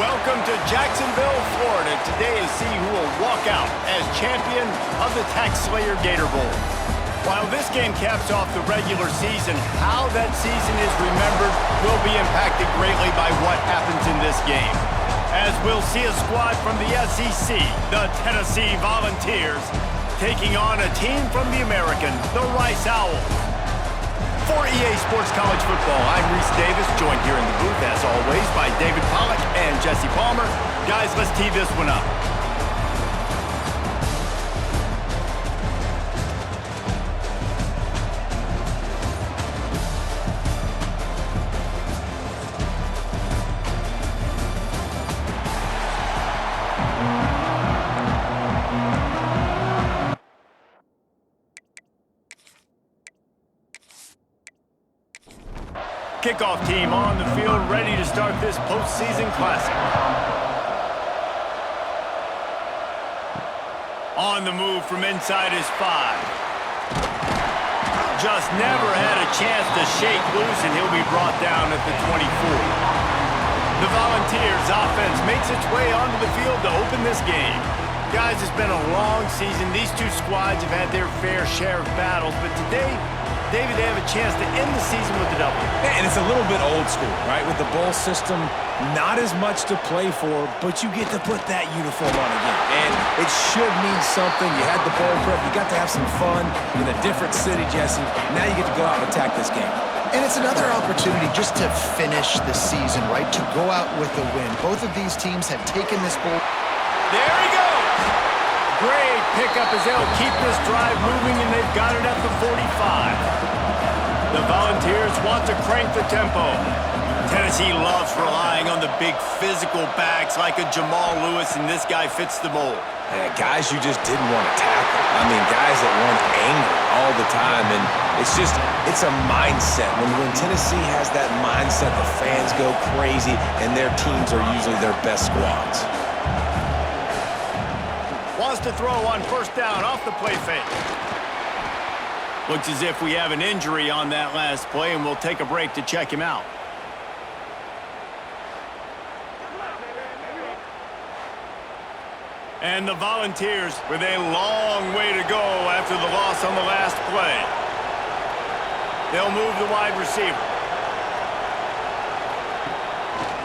Welcome to Jacksonville, Florida. Today is see who will walk out as champion of the Tax Slayer Gator Bowl. While this game caps off the regular season, how that season is remembered will be impacted greatly by what happens in this game. As we'll see a squad from the SEC, the Tennessee Volunteers, taking on a team from the American, the Rice Owls. For EA Sports College Football, I'm Reese Davis, joined here in the booth, as always, by David Pollack and Jesse Palmer. Guys, let's tee this one up. Kickoff team on the field, ready to start this postseason classic. On the move from inside his 5. Just never had a chance to shake loose, and he'll be brought down at the 24. The Volunteers offense makes its way onto the field to open this game. Guys, it's been a long season. These two squads have had their fair share of battles, but today, David, they have a chance to end the season with a W. Yeah, and it's a little bit old school, right? With the bowl system, not as much to play for, but you get to put that uniform on again. And it should mean something. You had the bowl prep. You got to have some fun in a different city, Jesse. Now you get to go out and attack this game. And it's another opportunity just to finish the season, right? To go out with a win. Both of these teams have taken this bowl. There he goes! Great pickup as they'll keep this drive moving, and they've got it at the 45. The Volunteers want to crank the tempo. Tennessee loves relying on the big physical backs like a Jamal Lewis, and this guy fits the mold. Guys you just didn't want to tackle. I mean, guys that want anger all the time, and it's a mindset. When Tennessee has that mindset, the fans go crazy, and their teams are usually their best squads. Wants to throw on first down off the play fake. Looks as if we have an injury on that last play, and we'll take a break to check him out. And the Volunteers with a long way to go after the loss on the last play. They'll move the wide receiver.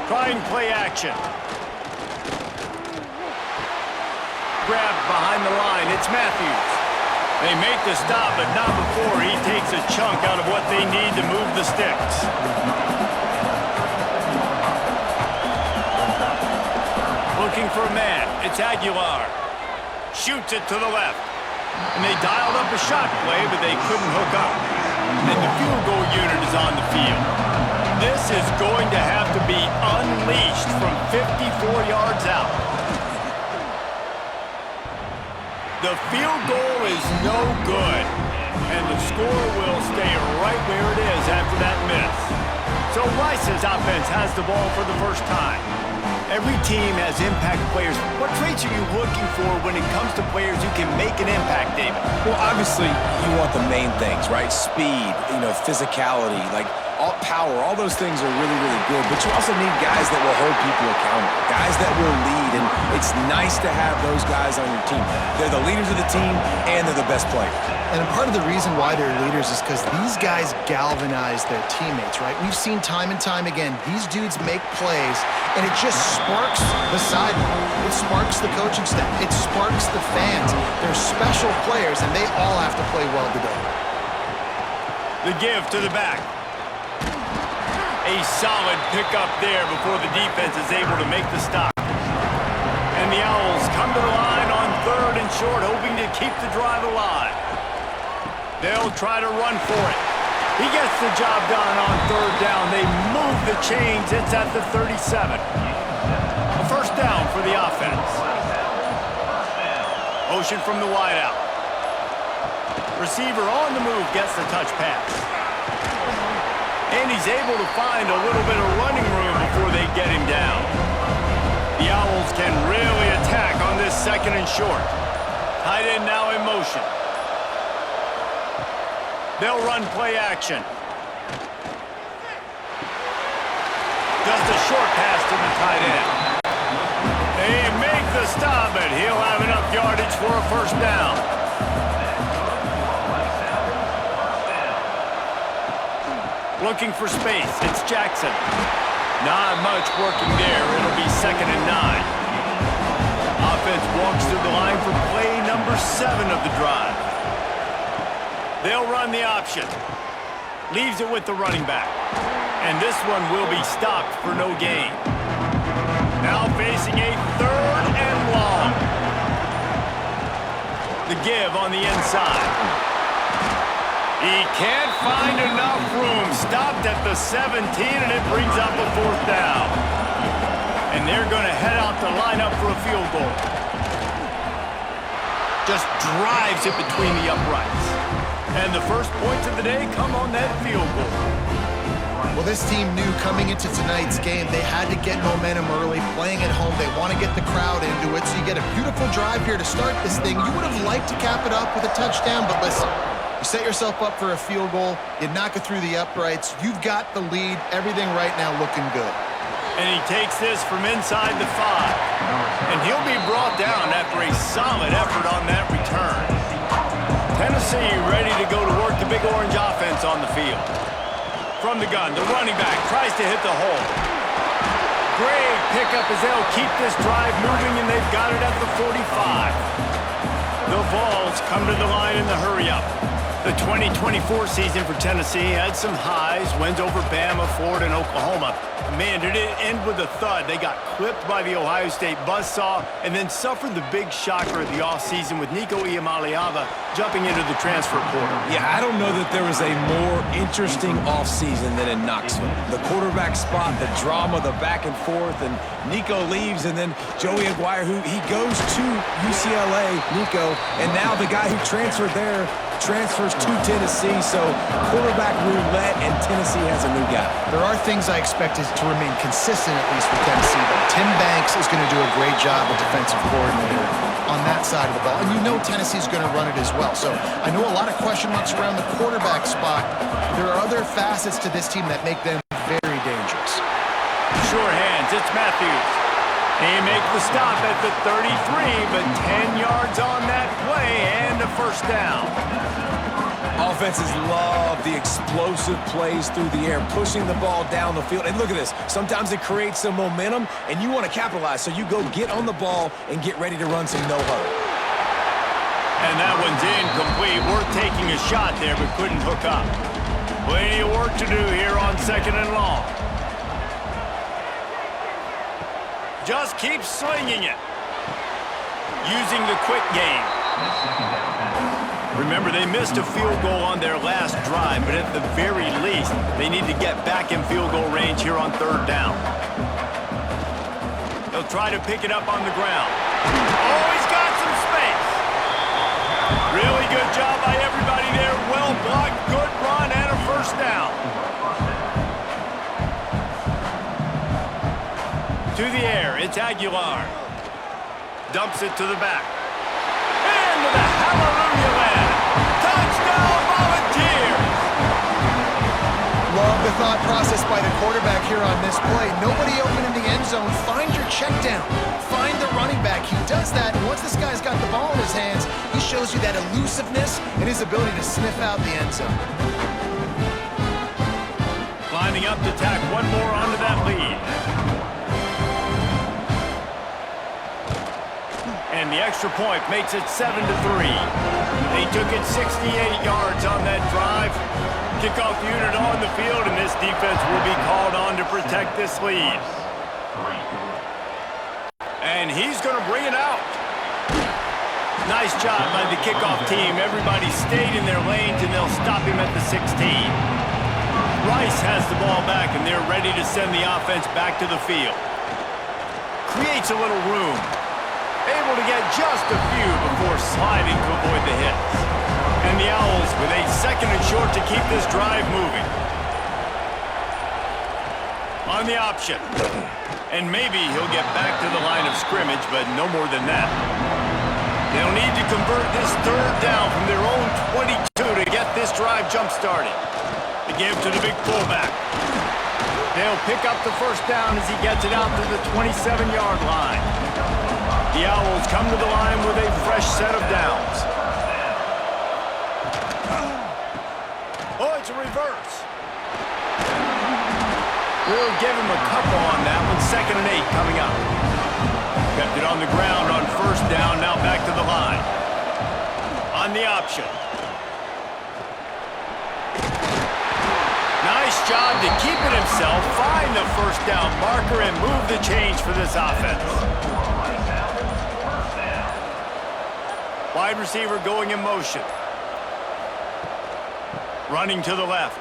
Trying play action. Grabbed behind the line. It's Matthews. They make the stop, but not before he takes a chunk out of what they need to move the sticks. Looking for a man. It's Aguilar. Shoots it to the left. And they dialed up a shot play, but they couldn't hook up. And the field goal unit is on the field. This is going to have to be unleashed from 54 yards out. The field goal is no good, and the score will stay right where it is after that miss. So Rice's offense has the ball for the first time. Every team has impact players. What traits are you looking for when it comes to players who can make an impact, David? Well, obviously, you want the main things, right? Speed, physicality, all power, all those things are really, really good. But you also need guys that will hold people accountable, guys that will lead. And it's nice to have those guys on your team. They're the leaders of the team, and they're the best players. And part of the reason why they're leaders is because these guys galvanize their teammates, right? We've seen time and time again, these dudes make plays, and it just sparks the sideline. It sparks the coaching staff. It sparks the fans. They're special players, and they all have to play well today. The give to the back. A solid pickup there before the defense is able to make the stop. And the Owls come to the line on 3rd and short, hoping to keep the drive alive. They'll try to run for it. He gets the job done on 3rd down. They move the chains. It's at the 37. A first down for the offense. Motion from the wideout. Receiver on the move gets the touch pass. And he's able to find a little bit of running room before they get him down. The Owls can really attack on this 2nd and short. Tight end now in motion. They'll run play action. Just a short pass to the tight end. make the stop, but he'll have enough yardage for a first down. Looking for space, it's Jackson. Not much working there. It'll be 2nd and 9. Offense walks through the line for play number 7 of the drive. They'll run the option. Leaves it with the running back. And this one will be stopped for no gain. Now facing a 3rd and long. The give on the inside. He can't find enough room. Stopped at the 17, and it brings up a 4th down. And they're going to head out the lineup for a field goal. Just drives it between the uprights. And the first points of the day come on that field goal. Well, this team knew coming into tonight's game they had to get momentum early, playing at home. They want to get the crowd into it, so you get a beautiful drive here to start this thing. You would have liked to cap it up with a touchdown, but listen, you set yourself up for a field goal, you knock it through the uprights, you've got the lead, everything right now looking good. And he takes this from inside the 5. And he'll be brought down after a solid effort on that return. Tennessee ready to go to work the Big Orange offense on the field. From the gun, the running back tries to hit the hole. Great pickup as they'll keep this drive moving, and they've got it at the 45. The Vols come to the line in the hurry-up. The 2024 season for Tennessee had some highs, wins over Bama, Florida, and Oklahoma. Man, did it end with a thud. They got clipped by the Ohio State buzzsaw and then suffered the big shocker of the offseason with Nico Iamaleava jumping into the transfer portal. Yeah, I don't know that there was a more interesting offseason than in Knoxville. The quarterback spot, the drama, the back and forth, and Nico leaves, and then Joey Aguirre, who he goes to UCLA, Nico, and now the guy who transferred there transfers to Tennessee, so quarterback roulette, and Tennessee has a new guy. There are things I expected to remain consistent, at least with Tennessee, but Tim Banks is going to do a great job as defensive coordinator on that side of the ball, and you know Tennessee's going to run it as well. So I know a lot of question marks around the quarterback spot. There are other facets to this team that make them very dangerous. Sure hands, it's Matthews. They make the stop at the 33, but 10 yards on that play and a first down. Offenses love the explosive plays through the air, pushing the ball down the field. And look at this. Sometimes it creates some momentum, and you want to capitalize. So you go get on the ball and get ready to run some no-huddle. And that one's incomplete. Worth taking a shot there, but couldn't hook up. Plenty of work to do here on 2nd and long. Just keep slinging it. Using the quick game. Remember, they missed a field goal on their last drive, but at the very least, they need to get back in field goal range here on 3rd down. They'll try to pick it up on the ground. Oh, he's got some space. Really good job by everybody there. Well blocked, good run, and a first down. To the air, it's Aguilar. Dumps it to the back. Into the hallelujah land. Touchdown, Volunteers! Love the thought process by the quarterback here on this play. Nobody open in the end zone. Find your check down. Find the running back. He does that, and once this guy's got the ball in his hands, he shows you that elusiveness and his ability to sniff out the end zone. Lining up to tack one more onto that lead. And the extra point makes it 7-3. They took it 68 yards on that drive. Kickoff unit on the field, and this defense will be called on to protect this lead. And he's going to bring it out. Nice job by the kickoff team. Everybody stayed in their lanes, and they'll stop him at the 16. Rice has the ball back, and they're ready to send the offense back to the field. Creates a little room. Able to get just a few before sliding to avoid the hits. And the Owls with a 2nd and short to keep this drive moving. On the option. And maybe he'll get back to the line of scrimmage, but no more than that. They'll need to convert this 3rd down from their own 22 to get this drive jump-started. The give to the big fullback. They'll pick up the first down as he gets it out to the 27-yard line. The Owls come to the line with a fresh set of downs. Oh, it's a reverse. We'll give him a couple on that one. 2nd and 8 coming up. Kept it on the ground on 1st down. Now back to the line. On the option. Nice job to keep it himself, find the 1st down marker, and move the change for this offense. Wide receiver going in motion. Running to the left.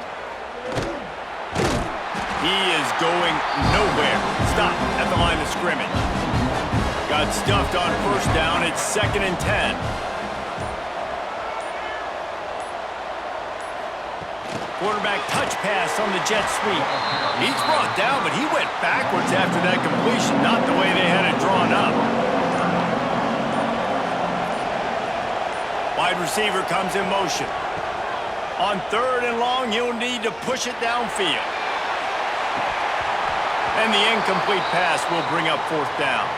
He is going nowhere. Stop at the line of scrimmage. Got stuffed on 1st down. It's 2nd and 10. Quarterback touch pass on the jet sweep. He's brought down, but he went backwards after that completion, not the way they had it drawn up. Wide receiver comes in motion. On 3rd and long, he'll need to push it downfield. And the incomplete pass will bring up 4th down.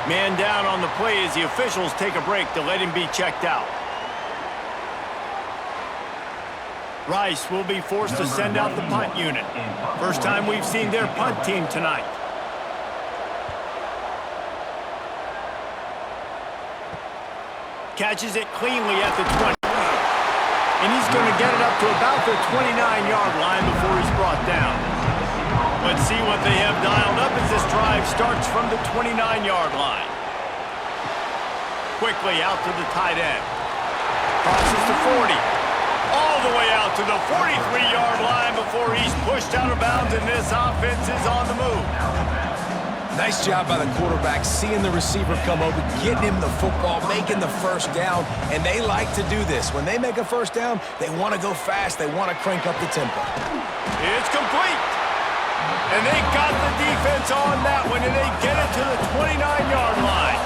Man down on the play as the officials take a break to let him be checked out. Rice will be forced to send out the punt unit. First time we've seen their punt team tonight. Catches it cleanly at the 20. And he's going to get it up to about the 29-yard line before he's brought down. Let's see what they have dialed up as this drive starts from the 29-yard line. Quickly out to the tight end. Crosses to 40. All the way out to the 43-yard line before he's pushed out of bounds, and this offense is on the move. Nice job by the quarterback, seeing the receiver come over, getting him the football, making the 1st down, and they like to do this. When they make a 1st down, they want to go fast. They want to crank up the tempo. It's complete. And they got the defense on that one, and they get it to the 29-yard line.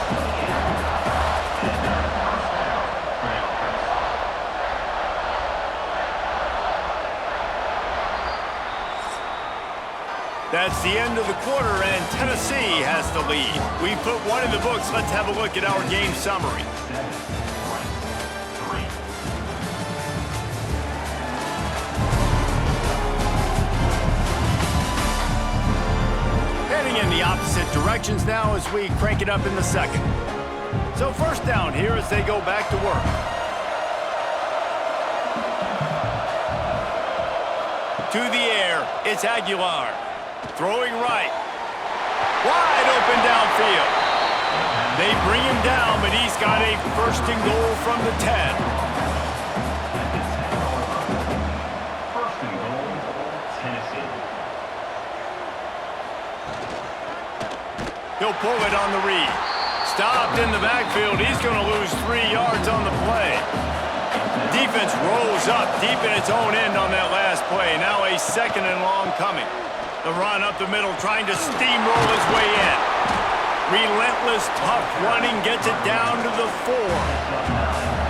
That's the end of the quarter, and Tennessee has the lead. We put one in the books. Let's have a look at our game summary. Heading in the opposite directions now as we crank it up in the 2nd. So 1st down here as they go back to work. To the air, it's Aguilar. Throwing right. Wide open downfield. They bring him down, but he's got a 1st and goal from the 10. 1st and goal, Tennessee. He'll pull it on the read. Stopped in the backfield. He's going to lose 3 yards on the play. Defense rolls up deep in its own end on that last play. Now a 2nd and long coming. The run up the middle, trying to steamroll his way in. Relentless, tough running, gets it down to the 4.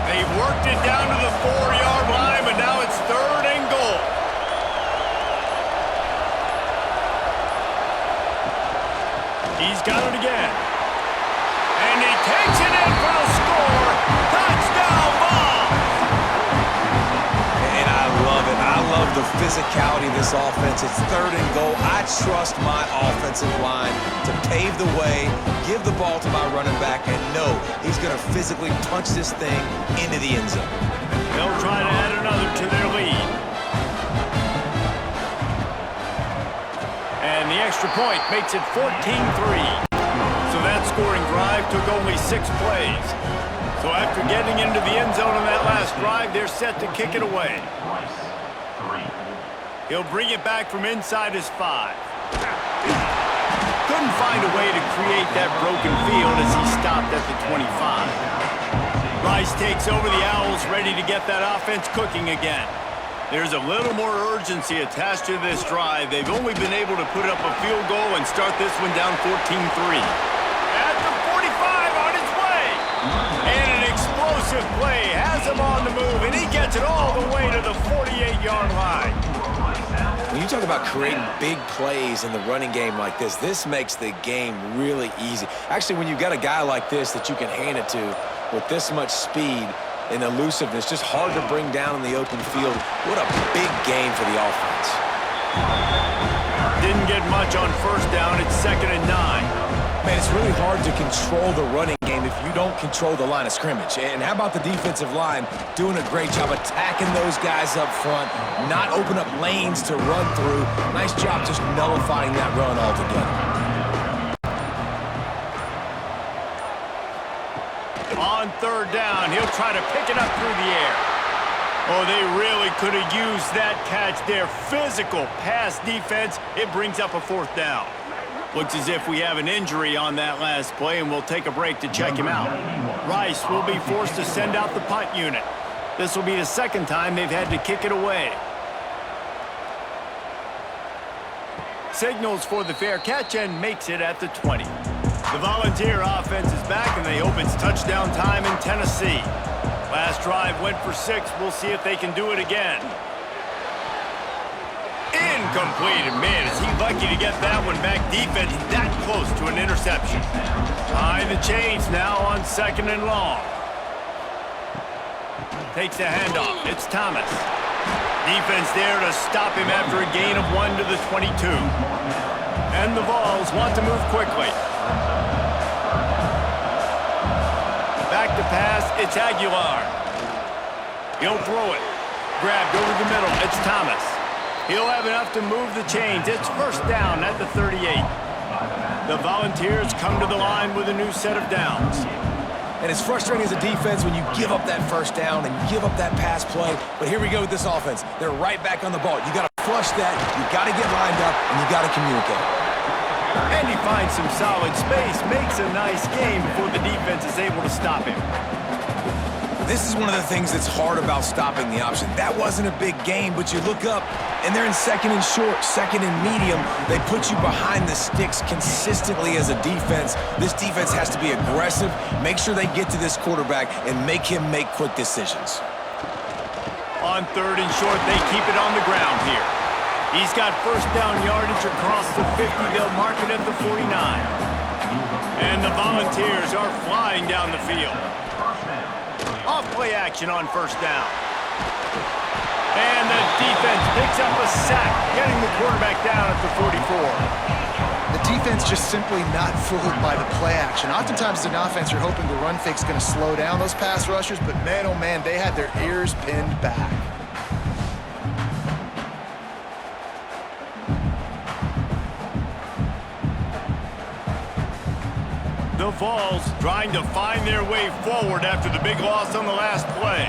They've worked it down to the 4-yard line, but now it's 3rd and goal. He's got it again. And he takes it in for the score. Touchdown ball! And I love it. I love the physicality of this offense. It's 3rd and goal. I trust my offensive line to pave the way, give the ball to my running back, and know he's going to physically punch this thing into the end zone. They'll try to add another to their lead. And the extra point makes it 14-3. So that scoring drive took only 6 plays. So after getting into the end zone on that last drive, they're set to kick it away. He'll bring it back from inside his 5. Couldn't find a way to create that broken field as he stopped at the 25. Rice takes over the Owls, ready to get that offense cooking again. There's a little more urgency attached to this drive. They've only been able to put up a field goal and start this one down 14-3. At the 45 on his way. And an explosive play has him on the move, and he gets it all the way to the 48-yard line. When you talk about creating big plays in the running game like this makes the game really easy. Actually, when you've got a guy like this that you can hand it to with this much speed and elusiveness, just hard to bring down in the open field, what a big game for the offense. Didn't get much on first down. It's 2nd and 9. Man, it's really hard to control the running game if you don't control the line of scrimmage. And how about the defensive line doing a great job attacking those guys up front, not open up lanes to run through. Nice job just nullifying that run altogether. On 3rd down, he'll try to pick it up through the air. Oh, they really could have used that catch there. Physical pass defense. It brings up a 4th down. Looks as if we have an injury on that last play, and we'll take a break to check him out. Rice will be forced to send out the punt unit. This will be the 2nd time they've had to kick it away. Signals for the fair catch and makes it at the 20. The Volunteer offense is back, and they hope it's touchdown time in Tennessee. Last drive went for 6. We'll see if they can do it again. Incomplete, and man, is he lucky to get that one back. Defense that close to an interception. Behind the chains now on 2nd and long. Takes the handoff. It's Thomas. Defense there to stop him after a gain of 1 to the 22. And the Vols want to move quickly. Back to pass, it's Aguilar. He'll throw it. Grabbed over the middle, it's Thomas. He'll have enough to move the chains. It's 1st down at the 38. The Volunteers come to the line with a new set of downs. And it's frustrating as a defense when you give up that 1st down and give up that pass play. But here we go with this offense. They're right back on the ball. You got to flush that, you got to get lined up, and you got to communicate. And he finds some solid space, makes a nice game before the defense is able to stop him. This is one of the things that's hard about stopping the option. That wasn't a big game, but you look up, and they're in 2nd and short, 2nd and medium. They put you behind the sticks consistently as a defense. This defense has to be aggressive, make sure they get to this quarterback, and make him make quick decisions. On 3rd and short, they keep it on the ground here. He's got 1st down yardage across the 50. They'll mark it at the 49. And the Volunteers are flying down the field. Off play action on 1st down. And the defense picks up a sack, getting the quarterback down at the 44. The defense just simply not fooled by the play action. Oftentimes, as an offense, you're hoping the run fake's going to slow down those pass rushers, but man, oh man, they had their ears pinned back. The Vols trying to find their way forward after the big loss on the last play.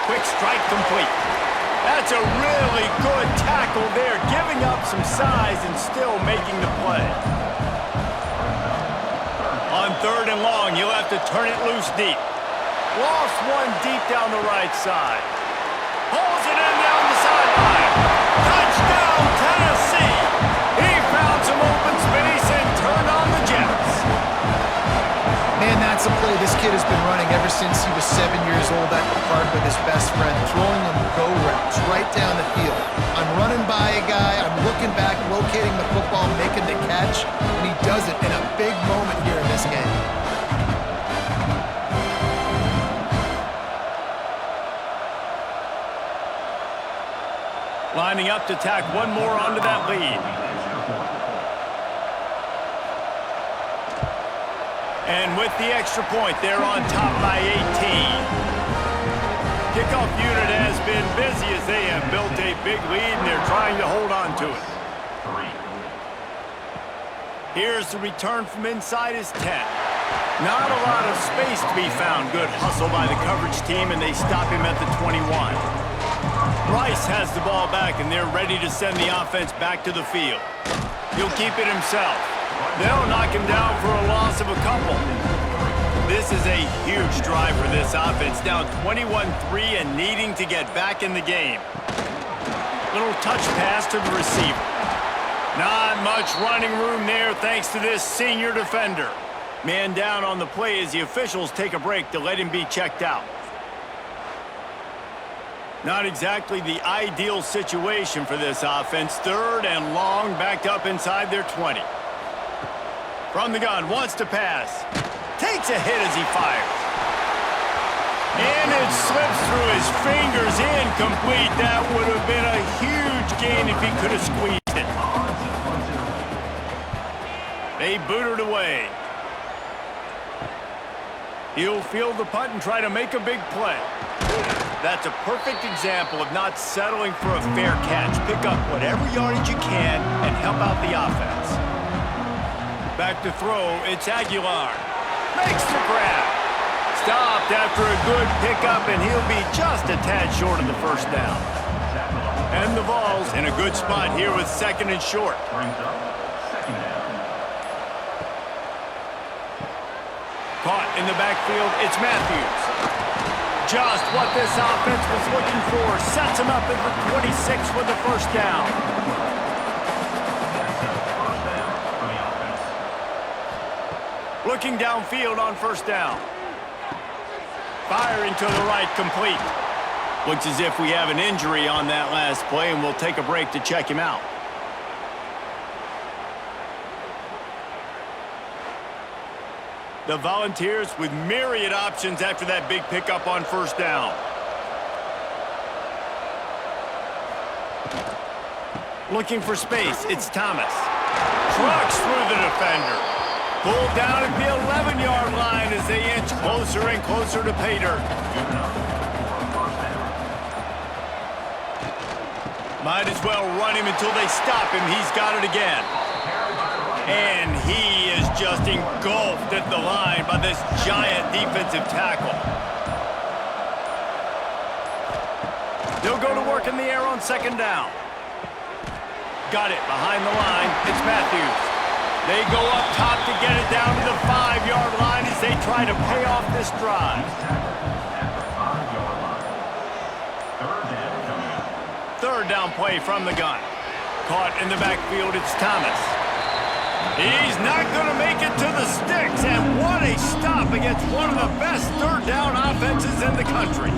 Quick strike complete. That's a really good tackle there, giving up some size and still making the play. On 3rd and long, you'll have to turn it loose deep. Lost one deep down the right side. Pulls it in down the sideline. Touchdown, Tennessee! He found some open space and turned on the Jets. Man, that's a play this kid has been running ever since he was 7 years old at the park with his best friend, throwing him go routes right down the field. I'm running by a guy, I'm looking back, locating the football, making the catch, and he does it in a big moment here in this game. Lining up to tack one more onto that lead. And with the extra point, they're on top by 18. Kickoff unit has been busy as they have built a big lead, and they're trying to hold on to it. Here's the return from inside his 10. Not a lot of space to be found. Good hustle by the coverage team, and they stop him at the 21. Rice has the ball back, and they're ready to send the offense back to the field. He'll keep it himself. They'll knock him down for a loss of a couple. This is a huge drive for this offense, down 21-3 and needing to get back in the game. Little touch pass to the receiver. Not much running room there thanks to this senior defender. Man down on the play as the officials take a break to let him be checked out. Not exactly the ideal situation for this offense. 3rd and long, backed up inside their 20. From the gun, wants to pass. Takes a hit as he fires. And it slips through his fingers, incomplete. That would have been a huge gain if he could have squeezed it. They boot it away. He'll field the punt and try to make a big play. That's a perfect example of not settling for a fair catch. Pick up whatever yardage you can and help out the offense. Back to throw, it's Aguilar. Makes the grab. Stopped after a good pickup, and he'll be just a tad short of the first down. And the Vols in a good spot here with 2nd and short. Brings up 2nd down. Caught in the backfield, it's Matthews. Just what this offense was looking for. Sets him up at the 26 with the first down. Looking downfield on first down. Firing to the right, complete. Looks as if we have an injury on that last play, and we'll take a break to check him out. The Volunteers with myriad options after that big pickup on first down. Looking for space, it's Thomas. Trucks through the defender. Pulled down at the 11-yard line as they inch closer and closer to pay dirt. Might as well run him until they stop him. He's got it again. And he is just engulfed at the line by this giant defensive tackle. They'll go to work in the air on 2nd down. Got it behind the line. It's Matthews. They go up top to get it down to the 5-yard line as they try to pay off this drive. 3rd down play from the gun. Caught in the backfield, it's Thomas. He's not going to make it to the sticks, and what a stop against one of the best 3rd down offenses in the country.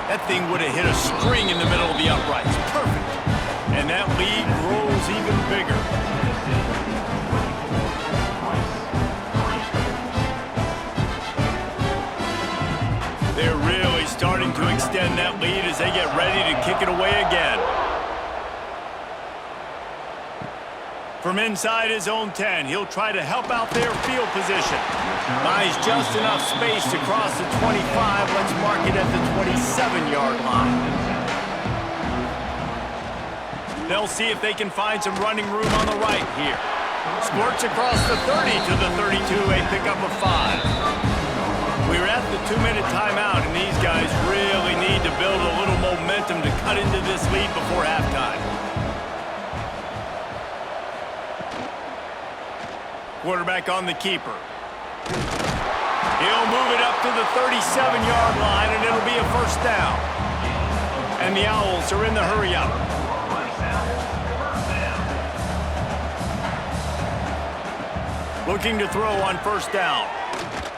That thing would have hit a string in the middle of the uprights. Perfect. And that lead grows even bigger. They're really starting to extend that lead as they get ready to kick it away again. From inside his own 10, he'll try to help out their field position. Buys just enough space to cross the 25. Let's mark it at the 27-yard line. They'll see if they can find some running room on the right here. Squirts across the 30 to the 32, a pickup of 5. We're at the 2-minute timeout, and these guys really need to build a little momentum to cut into this lead before halftime. Quarterback on the keeper. He'll move it up to the 37-yard line, and it'll be a first down. And the Owls are in the hurry-up. Looking to throw on first down.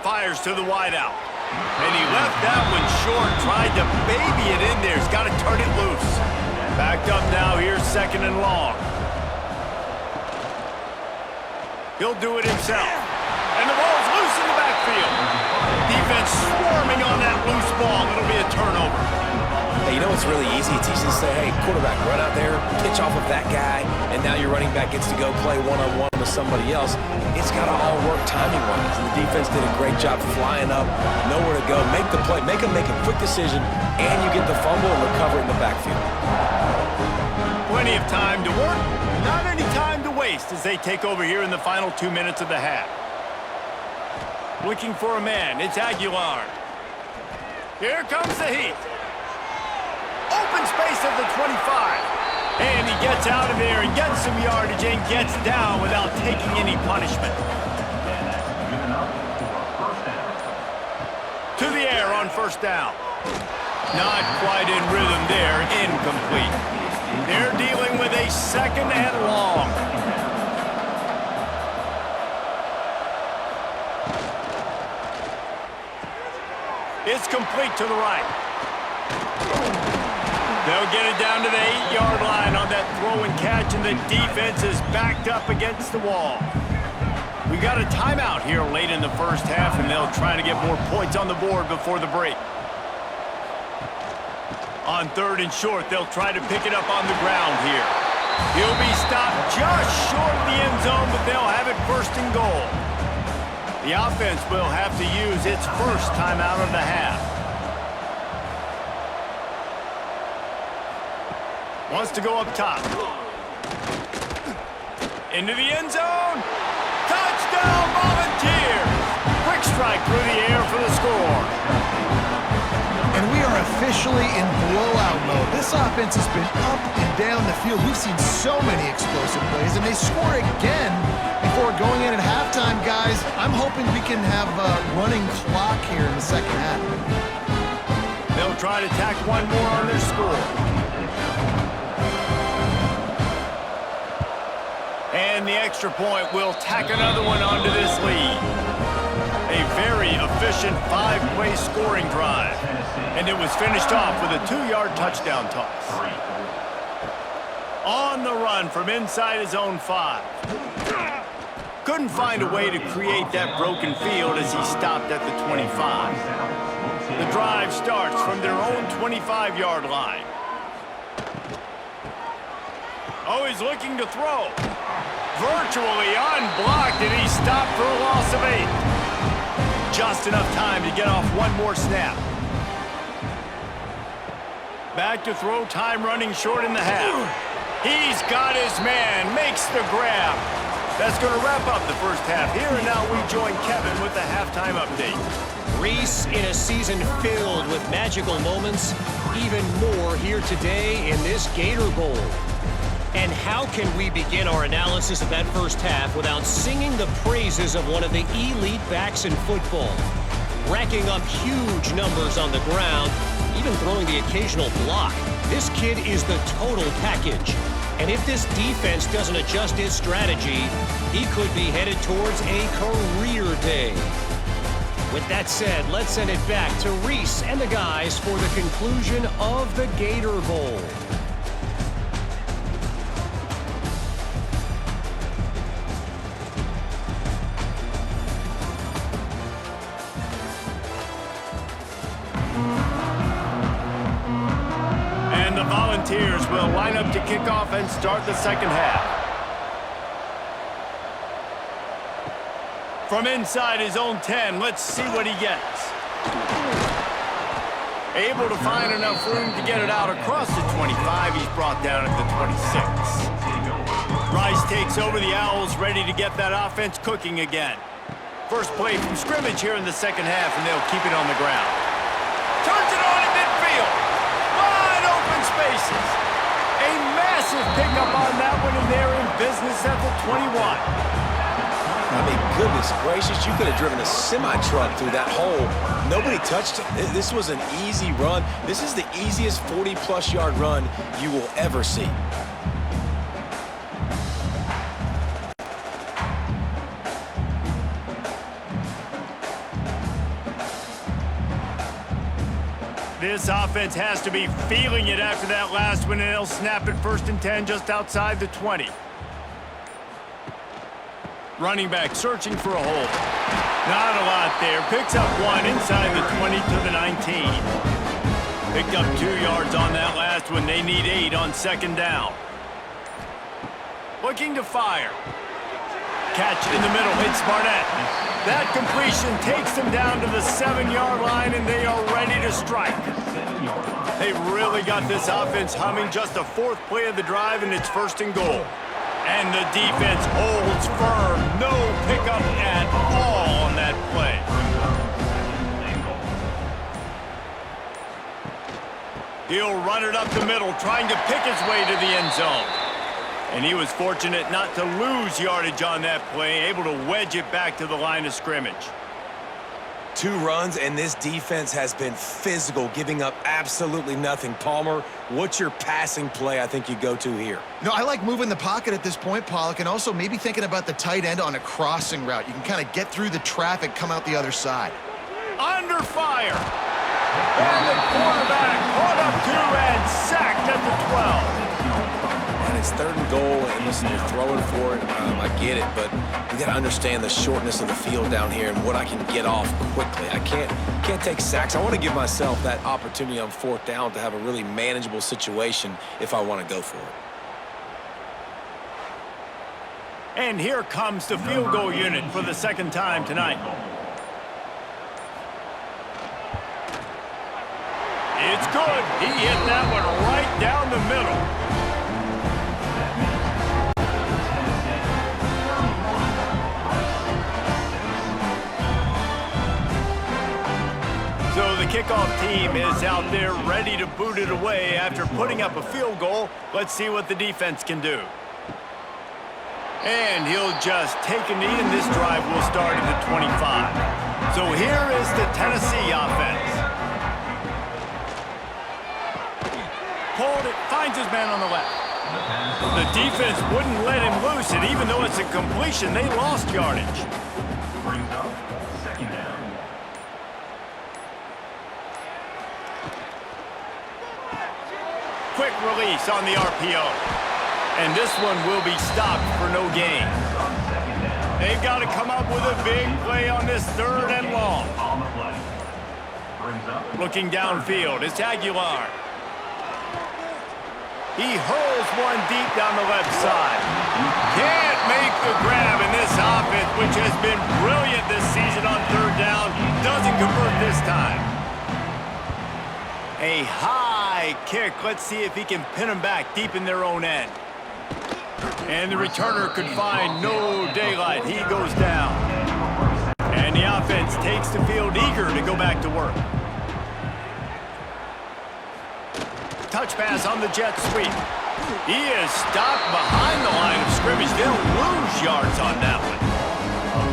Fires to the wideout. And he left that one short. Tried to baby it in there. He's got to turn it loose. Backed up now. Here's 2nd and long. He'll do it himself. And the ball's loose in the backfield. Defense swarming on that loose ball. It'll be a turnover. Hey, you know what's really easy? It's easy to say, hey, quarterback, run out there, pitch off of that guy, and now your running back gets to go play one-on-one with somebody else. It's got to all work timing-wise. And the defense did a great job flying up, nowhere to go. Make the play, make a quick decision, and you get the fumble and recover in the backfield. Plenty of time to work. Not any time to waste as they take over here in the final 2 minutes of the half. Looking for a man, it's Aguilar. Here comes the heat. Open space at the 25. And he gets out of there and gets some yardage and gets down without taking any punishment. To the air on first down. Not quite in rhythm there, incomplete. They're dealing with a 2nd and long. It's complete to the right. They'll get it down to the 8-yard line on that throw and catch, and the defense is backed up against the wall. We got a timeout here late in the first half, and they'll try to get more points on the board before the break. On 3rd and short, they'll try to pick it up on the ground here. He'll be stopped just short of the end zone, but they'll have it 1st and goal. The offense will have to use its first timeout of the half. Wants to go up top. Into the end zone. Touchdown, Volunteers! Quick strike through the air for the score. And we are officially in blowout mode. This offense has been up and down the field. We've seen so many explosive plays, and they score again before going in at halftime, guys. I'm hoping we can have a running clock here in the second half. They'll try to tack one more on their score. And the extra point will tack another one onto this lead. A very efficient 5-play scoring drive. And it was finished off with a 2-yard touchdown toss. On the run from inside his own 5. Couldn't find a way to create that broken field as he stopped at the 25. The drive starts from their own 25-yard line. Oh, he's looking to throw. Virtually unblocked, and he stopped for a loss of 8. Just enough time to get off one more snap. Back to throw, time running short in the half. He's got his man, makes the grab. That's going to wrap up the first half here, and now we join Kevin with the halftime update. Reese, in a season filled with magical moments, even more here today in this Gator Bowl. And how can we begin our analysis of that first half without singing the praises of one of the elite backs in football? Racking up huge numbers on the ground, even throwing the occasional block. This kid is the total package. And if this defense doesn't adjust its strategy, he could be headed towards a career day. With that said, let's send it back to Reese and the guys for the conclusion of the Gator Bowl. Volunteers will line up to kick off and start the second half. From inside his own 10, let's see what he gets. Able to find enough room to get it out across the 25. He's brought down at the 26. Rice takes over the Owls, ready to get that offense cooking again. First play from scrimmage here in the second half, and they'll keep it on the ground. Turns it on in midfield. Spaces. A massive pickup on that one, and they're in business at the 21. I mean, goodness gracious, you could have driven a semi-truck through that hole. Nobody touched him. This was an easy run. This is the easiest 40-plus yard run you will ever see. This offense has to be feeling it after that last one, and they'll snap it 1st and 10 just outside the 20. Running back searching for a hole. Not a lot there. Picks up one inside the 20 to the 19. Picked up 2 yards on that last one. They need 8 on 2nd down. Looking to fire. Catch in the middle, hits Barnett. That completion takes them down to the 7-yard line, and they are ready to strike. They've really got this offense humming. Just the 4th play of the drive, and it's 1st and goal. And the defense holds firm. No pickup at all on that play. He'll run it up the middle, trying to pick his way to the end zone. And he was fortunate not to lose yardage on that play, able to wedge it back to the line of scrimmage. 2 runs, and this defense has been physical, giving up absolutely nothing. Palmer, what's your passing play I think you go to here? No, I like moving the pocket at this point, Pollock, and also maybe thinking about the tight end on a crossing route. You can kind of get through the traffic, come out the other side. Under fire. quarterback caught up to and sacked at the 12. And it's 3rd and goal, and listen, you're throwing for it. I get it, but you got to understand the shortness of the field down here and what I can get off quickly. I can't take sacks. I want to give myself that opportunity on 4th down to have a really manageable situation if I want to go for it. And here comes the field goal unit for the 2nd time tonight. It's good. He hit that one right down the middle. So the kickoff team is out there ready to boot it away after putting up a field goal. Let's see what the defense can do. And he'll just take a knee, and this drive will start at the 25. So here is the Tennessee offense. Pulled it, finds his man on the left. The defense wouldn't let him loose, and even though it's a completion, they lost yardage. Brings up 2nd down. Quick release on the RPO. And this one will be stopped for no gain. They've got to come up with a big play on this 3rd and long. On the play. Brings up. Looking downfield, it's Aguilar. He hurls one deep down the left side. Can't make the grab, in this offense, which has been brilliant this season on 3rd down, doesn't convert this time. A high kick. Let's see if he can pin them back deep in their own end. And the returner could find no daylight. He goes down. And the offense takes the field eager to go back to work. Touch pass on the jet sweep. He is stopped behind the line of scrimmage. They'll lose yards on that one.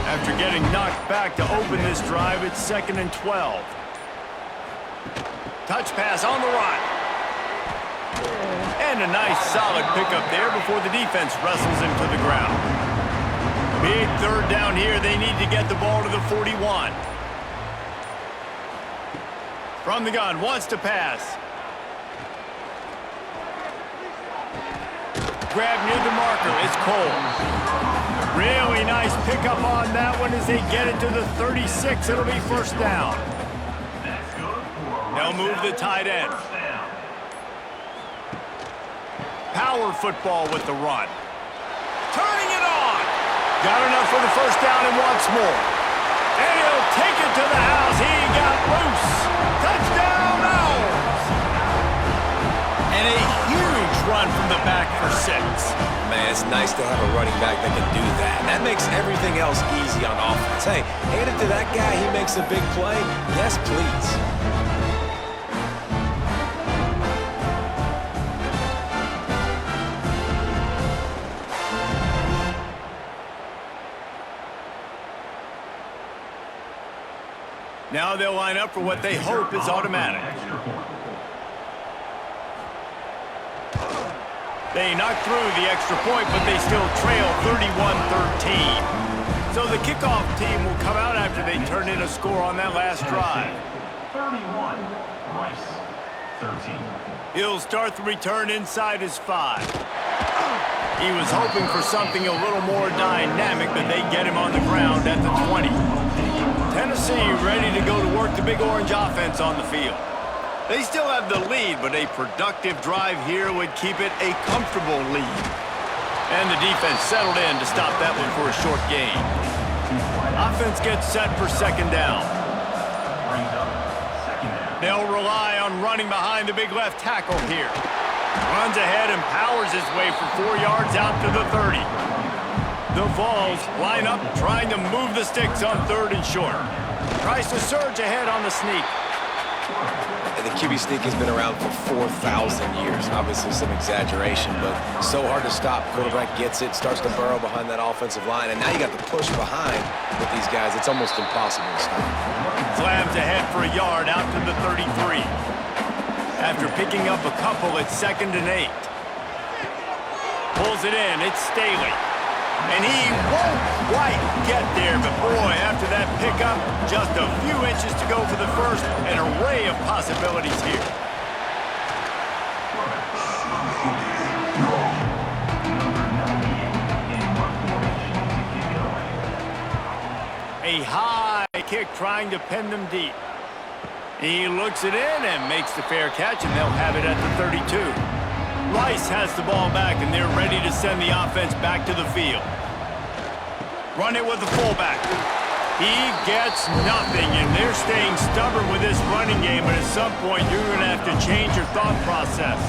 After getting knocked back to open this drive, it's 2nd and 12. Touch pass on the run. And a nice solid pickup there before the defense wrestles him to the ground. Big 3rd down here. They need to get the ball to the 41. From the gun, wants to pass. Grab near the marker. It's Cole. Really nice pickup on that one as they get it to the 36. It'll be 1st down. They'll move the tight end. Power football with the run. Turning it on. Got enough for the 1st down and wants more. And he'll take it to the house. He got loose. Touchdown, Owls. And a huge run from the back for 6. Man, it's nice to have a running back that can do that. That makes everything else easy on offense. Hey, hand it to that guy. He makes a big play. Yes, please. Now they'll line up for what they hope is automatic. They knocked through the extra point, but they still trail 31-13. So the kickoff team will come out after they turn in a score on that last drive. 31, Rice, 13. He'll start the return inside his 5. He was hoping for something a little more dynamic, but they get him on the ground at the 20. Tennessee ready to go to work the Big Orange offense on the field. They still have the lead, but a productive drive here would keep it a comfortable lead. And the defense settled in to stop that one for a short gain. Offense gets set for 2nd down. They'll rely on running behind the big left tackle here. Runs ahead and powers his way for 4 yards out to the 30. The Vols line up, trying to move the sticks on 3rd and short. Tries to surge ahead on the sneak. And the QB sneak has been around for 4,000 years. Obviously some exaggeration, but so hard to stop. Quarterback gets it, starts to burrow behind that offensive line, and now you got the push behind with these guys. It's almost impossible to stop. Slams ahead for a yard out to the 33. After picking up a couple, it's 2nd and 8. Pulls it in, it's Staley. And he won't quite get there, but boy, after that pickup, just a few inches to go for the 1st, an array of of possibilities here. A high kick trying to pin them deep. He looks it in and makes the fair catch, and they'll have it at the 32. Rice has the ball back, and they're ready to send the offense back to the field. Run it with the fullback. He gets nothing, and they're staying stubborn with this running game, but at some point you're going to have to change your thought process.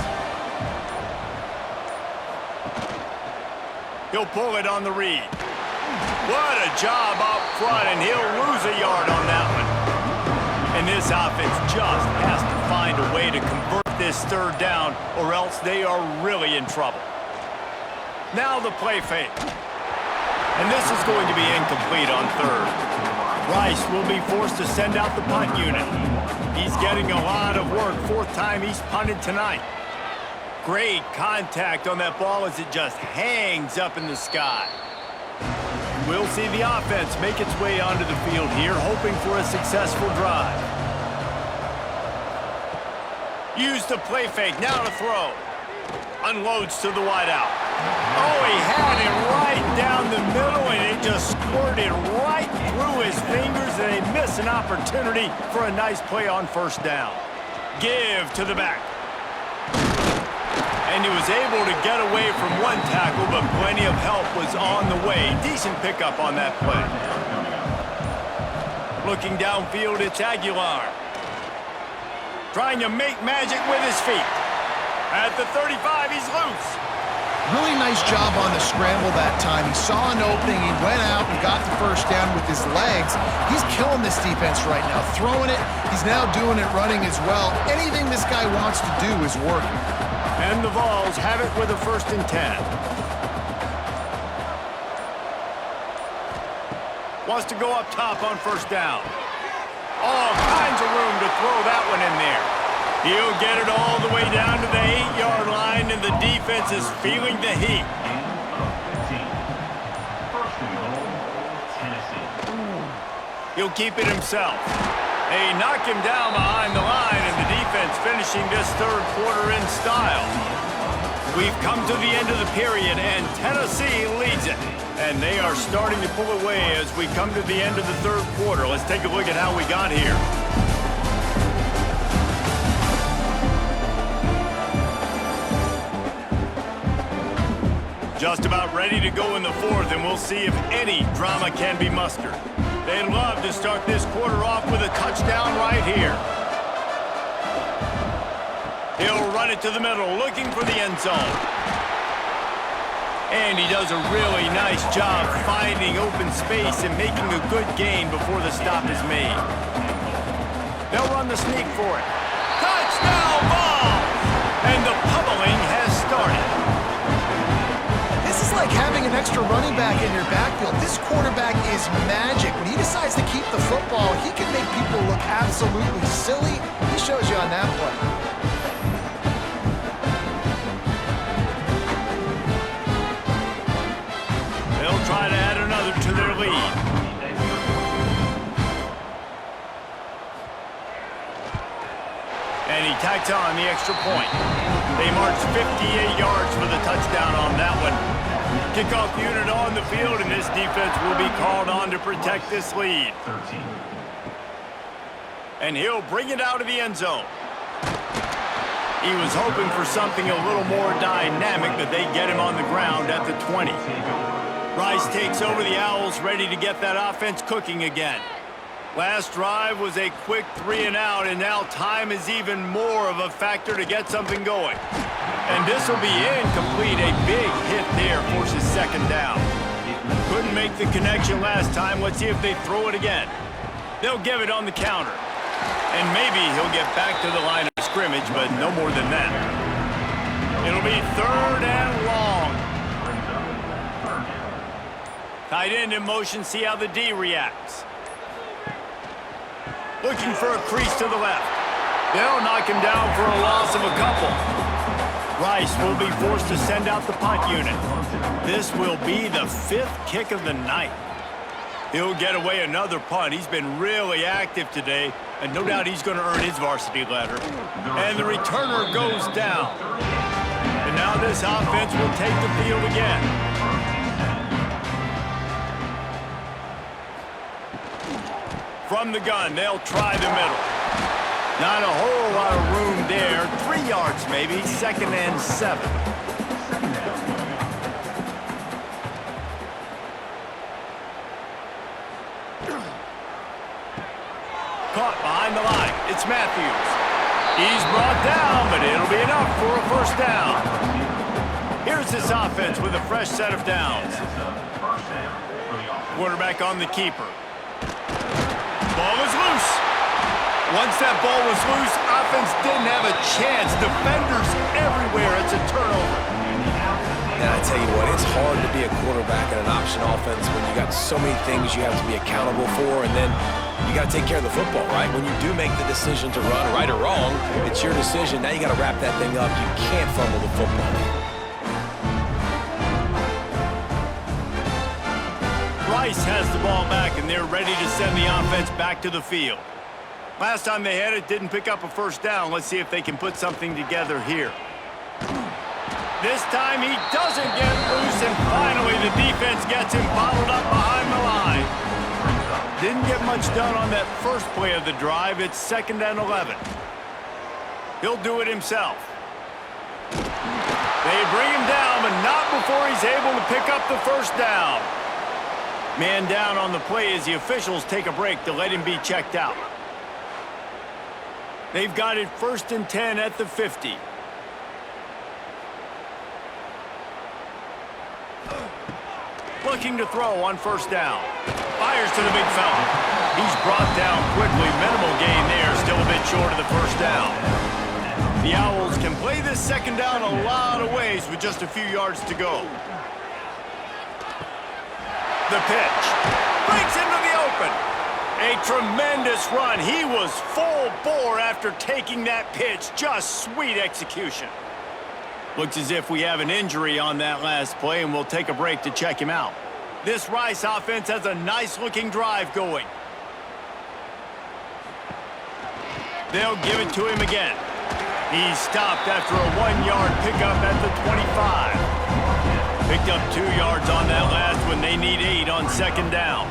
He'll pull it on the read. What a job up front, and he'll lose a yard on that one. And this offense just has to find a way to convert this third down, or else they are really in trouble. Now the play fake. And this is going to be incomplete on third. Rice will be forced to send out the punt unit. He's getting a lot of work. Fourth time he's punted tonight. Great contact on that ball as it just hangs up in the sky. We'll see the offense make its way onto the field here, hoping for a successful drive. Use the play fake, now to throw. Unloads to the wideout. Oh, he had it right down the middle, and it just squirted right through his fingers, and they miss an opportunity for a nice play on first down. Give to the back. And he was able to get away from one tackle, but plenty of help was on the way. Decent pickup on that play. Looking downfield, it's Aguilar. Trying to make magic with his feet. At the 35, he's loose. Really nice job on the scramble that time. He saw an opening, he went out and got the first down with his legs. He's killing this defense right now, throwing it. He's now doing it running as well. Anything this guy wants to do is working. And the Vols have it with a 1st and 10. Wants to go up top on first down. All kinds of room to throw that one in there. He'll get it all the way down to the 8-yard line, and the defense is feeling the heat. He'll keep it himself. They knock him down behind the line, and the defense finishing this third quarter in style. We've come to the end of the period, and Tennessee leads it. And they are starting to pull away as we come to the end of the third quarter. Let's take a look at how we got here. Just about ready to go in the fourth, and we'll see if any drama can be mustered. They'd love to start this quarter off with a touchdown right here. He'll run it to the middle, looking for the end zone. And he does a really nice job finding open space and making a good gain before the stop is made. They'll run the sneak for it. Touchdown ball! And the pummeling has started. This is like having an extra running back in your backfield. This quarterback is magic. When he decides to keep the football, he can make people look absolutely silly. He shows you on that play. They'll try to add another to their lead. And he tacks on the extra point. They march 58 yards for the touchdown on that one. Kickoff unit on the field, and this defense will be called on to protect this lead. 13. And he'll bring it out of the end zone. He was hoping for something a little more dynamic, but they get him on the ground at the 20. Rice takes over the Owls, ready to get that offense cooking again. Last drive was a quick 3-and-out, and now time is even more of a factor to get something going. And this will be incomplete. A big hit there forces second down. Couldn't make the connection last time. Let's see if they throw it again. They'll give it on the counter. And maybe he'll get back to the line of scrimmage, but no more than that. It'll be 3rd and long. Tight end in motion, see how the D reacts. Looking for a crease to the left. They'll knock him down for a loss of a couple. Rice will be forced to send out the punt unit. This will be the 5th kick of the night. He'll get away another punt. He's been really active today. And no doubt he's going to earn his varsity letter. And the returner goes down. And now this offense will take the field again. From the gun, they'll try the middle. Not a whole lot of room there. 3 yards maybe, 2nd and 7. Caught behind the line. It's Matthews. He's brought down, but it'll be enough for a first down. Here's this offense with a fresh set of downs. Quarterback on the keeper. Ball is loose. Once that ball was loose, offense didn't have a chance. Defenders everywhere. It's a turnover. And I tell you what, it's hard to be a quarterback in an option offense when you got so many things you have to be accountable for, and then you got to take care of the football, right? When you do make the decision to run, right or wrong, it's your decision. Now you got to wrap that thing up. You can't fumble the football. Rice has the ball back, and they're ready to send the offense back to the field. Last time they had it, didn't pick up a first down. Let's see if they can put something together here. This time he doesn't get loose, and finally the defense gets him bottled up behind the line. Didn't get much done on that first play of the drive. It's 2nd and 11. He'll do it himself. They bring him down, but not before he's able to pick up the first down. Man down on the play as the officials take a break to let him be checked out. They've got it 1st and 10 at the 50. Looking to throw on first down. Fires to the big fella. He's brought down quickly. Minimal gain there. Still a bit short of the first down. The Owls can play this 2nd down a lot of ways with just a few yards to go. The pitch. Breaks into the open. A tremendous run. He was full bore after taking that pitch. Just sweet execution. Looks as if we have an injury on that last play, and we'll take a break to check him out. This Rice offense has a nice-looking drive going. They'll give it to him again. He's stopped after a 1-yard pickup at the 25. Picked up 2 yards on that last one. They need 8 on 2nd down.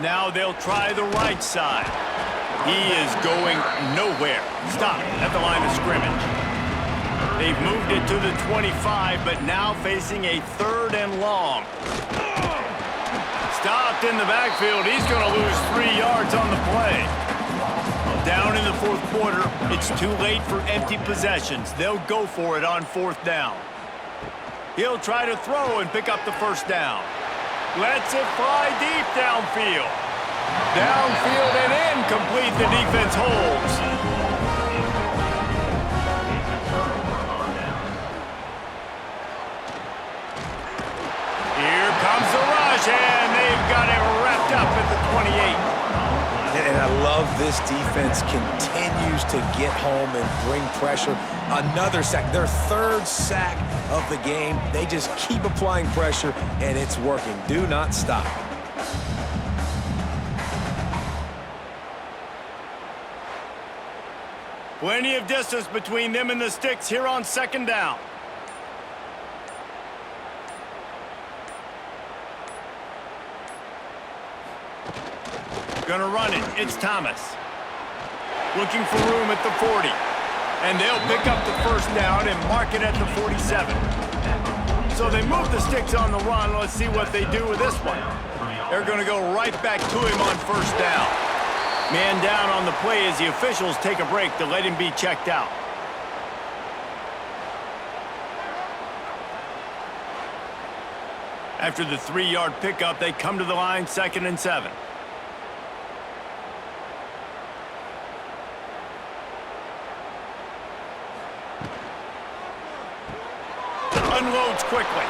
Now they'll try the right side. He is going nowhere. Stopped at the line of scrimmage. They've moved it to the 25, but now facing a 3rd and long. Stopped in the backfield. He's going to lose 3 yards on the play. Down in the 4th quarter, it's too late for empty possessions. They'll go for it on 4th down. He'll try to throw and pick up the first down. Lets it fly deep downfield. Downfield and incomplete. The defense holds. Here comes the rush, and they've got it wrapped up at the 28. And I love this defense continues to get home and bring pressure. Another sack, their 3rd sack of the game. They just keep applying pressure, and it's working. Do not stop. Plenty of distance between them and the sticks here on 2nd down. Gonna run it. It's Thomas. Looking for room at the 40. And they'll pick up the first down and mark it at the 47. So they move the sticks on the run. Let's see what they do with this one. They're gonna go right back to him on first down. Man down on the play as the officials take a break to let him be checked out. After the 3-yard pickup, they come to the line 2nd and 7. Unloads quickly.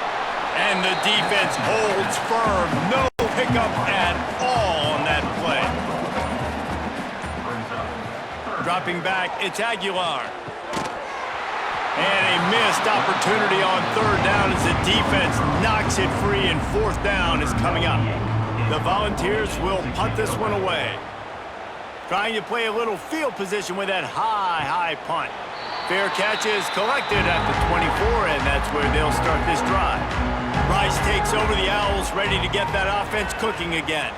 And the defense holds firm. No pickup at all on that play. Dropping back, it's Aguilar. And a missed opportunity on 3rd down as the defense knocks it free, and 4th down is coming up. The Volunteers will punt this one away. Trying to play a little field position with that high punt. Fair catch is collected at the 24, and that's where they'll start this drive. Rice takes over the Owls, ready to get that offense cooking again.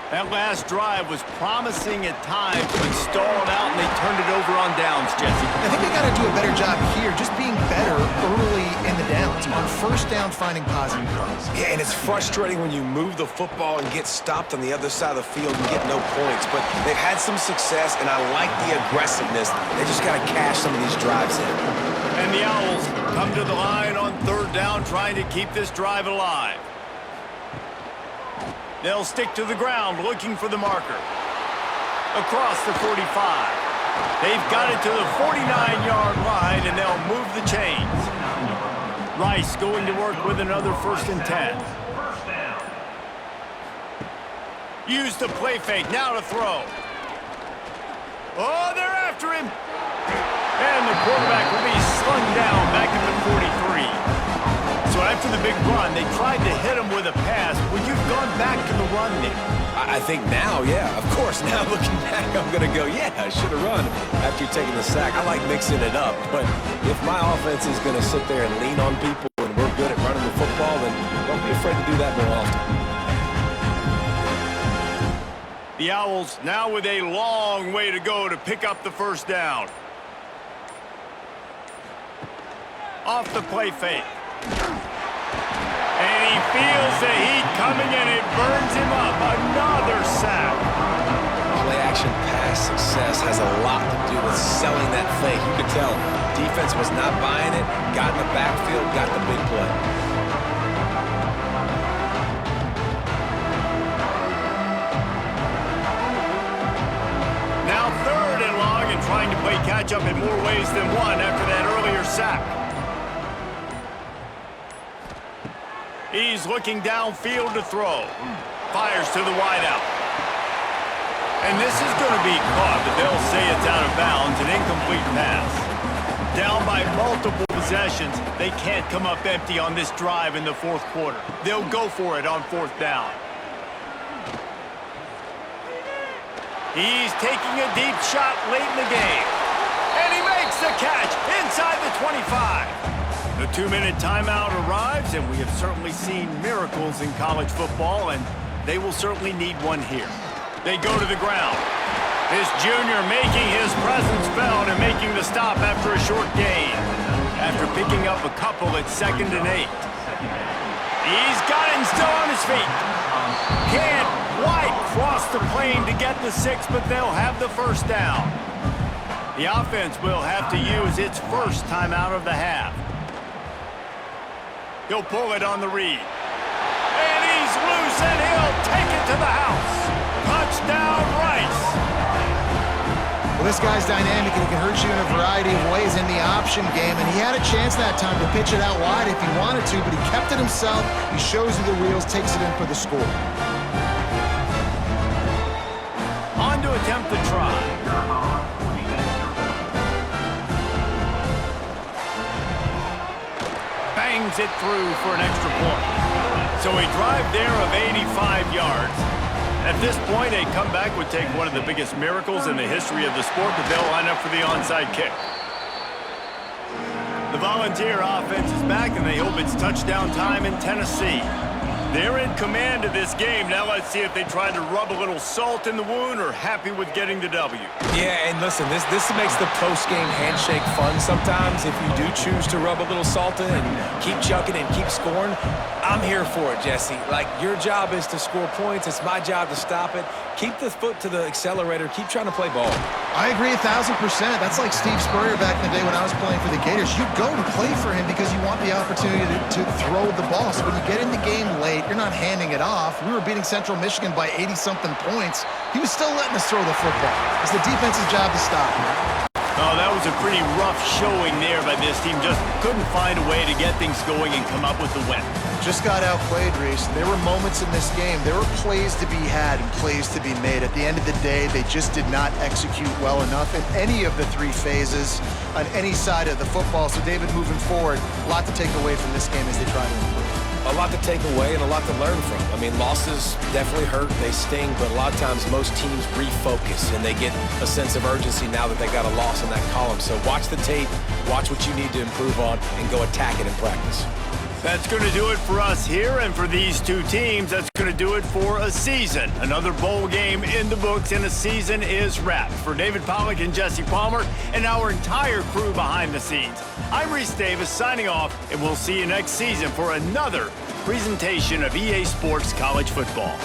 That last drive was promising at times, but stalled out, and they turned it over on downs, Jesse. I think they got to do a better job here, just being better early in the downs. On first down, finding positive plays. Yeah, and it's frustrating when you move the football and get stopped on the other side of the field and get no points. But they've had some success, and I like the aggressiveness. They just got to cash some of these drives in. And the Owls come to the line on third down, trying to keep this drive alive. They'll stick to the ground, looking for the marker. Across the 45. They've got it to the 49-yard line, and they'll move the chains. Rice going to work with another 1st and 10. Use the play fake, now to throw. Oh, they're after him. And the quarterback will be slung down back at the 43. So after the big run, they tried to hit him with a pass. Would you have gone back to the run there? I think now, yeah. Of course, now looking back, I'm going to go, yeah, I should have run after taking the sack. I like mixing it up. But if my offense is going to sit there and lean on people and we're good at running the football, then don't be afraid to do that more often. The Owls now with a long way to go to pick up the 1st down. Off the play fake. And he feels the heat coming, and it burns him up. Another sack. Play-action pass success has a lot to do with selling that fake. You could tell defense was not buying it, got in the backfield, got the big play. Now 3rd and long, and trying to play catch-up in more ways than one after that earlier sack. He's looking downfield to throw. Fires to the wideout. And this is going to be caught, but they'll say it's out of bounds, an incomplete pass. Down by multiple possessions, they can't come up empty on this drive in the 4th quarter. They'll go for it on 4th down. He's taking a deep shot late in the game. And he makes the catch inside the 25. The 2-minute timeout arrives, and we have certainly seen miracles in college football, and they will certainly need one here. They go to the ground. This junior making his presence felt and making the stop after a short gain. After picking up a couple at 2nd and 8. He's got him still on his feet. Can't quite cross the plane to get the 6, but they'll have the 1st down. The offense will have to use its 1st timeout of the half. He'll pull it on the read. And he's loose, and he'll take it to the house. Touchdown, Rice. Well, this guy's dynamic, and he can hurt you in a variety of ways in the option game, and he had a chance that time to pitch it out wide if he wanted to, but he kept it himself. He shows you the wheels, takes it in for the score. On to attempt the try. Bangs it through for an extra point. So a drive there of 85 yards. At this point, a comeback would take one of the biggest miracles in the history of the sport, but they'll line up for the onside kick. The Volunteer offense is back, and they hope it's touchdown time in Tennessee. They're in command of this game. Now let's see if they try to rub a little salt in the wound or happy with getting the W. Yeah, and listen, this makes the post-game handshake fun sometimes. If you do choose to rub a little salt in and keep chucking and keep scoring, I'm here for it, Jesse. Like, your job is to score points. It's my job to stop it. Keep the foot to the accelerator. Keep trying to play ball. I agree 1,000%. That's like Steve Spurrier back in the day when I was playing for the Gators. You go and play for him because you want the opportunity to throw the ball. So when you get in the game late, you're not handing it off. We were beating Central Michigan by 80-something points. He was still letting us throw the football. It's the defense's job to stop him. Oh, that was a pretty rough showing there by this team. Just couldn't find a way to get things going and come up with the win. Just got outplayed, Reese. There were moments in this game. There were plays to be had and plays to be made. At the end of the day, they just did not execute well enough in any of the 3 phases on any side of the football. So, David, moving forward, a lot to take away from this game as they try to improve. a lot to take away and a lot to learn from. I mean, losses definitely hurt, they sting, but a lot of times most teams refocus and they get a sense of urgency now that they got a loss in that column. So watch the tape, watch what you need to improve on, and go attack it in practice. That's going to do it for us here, and for these two teams, that's going to do it for a season. Another bowl game in the books, and a season is wrapped. For David Pollack and Jesse Palmer and our entire crew behind the scenes, I'm Reese Davis signing off, and we'll see you next season for another presentation of EA Sports College Football.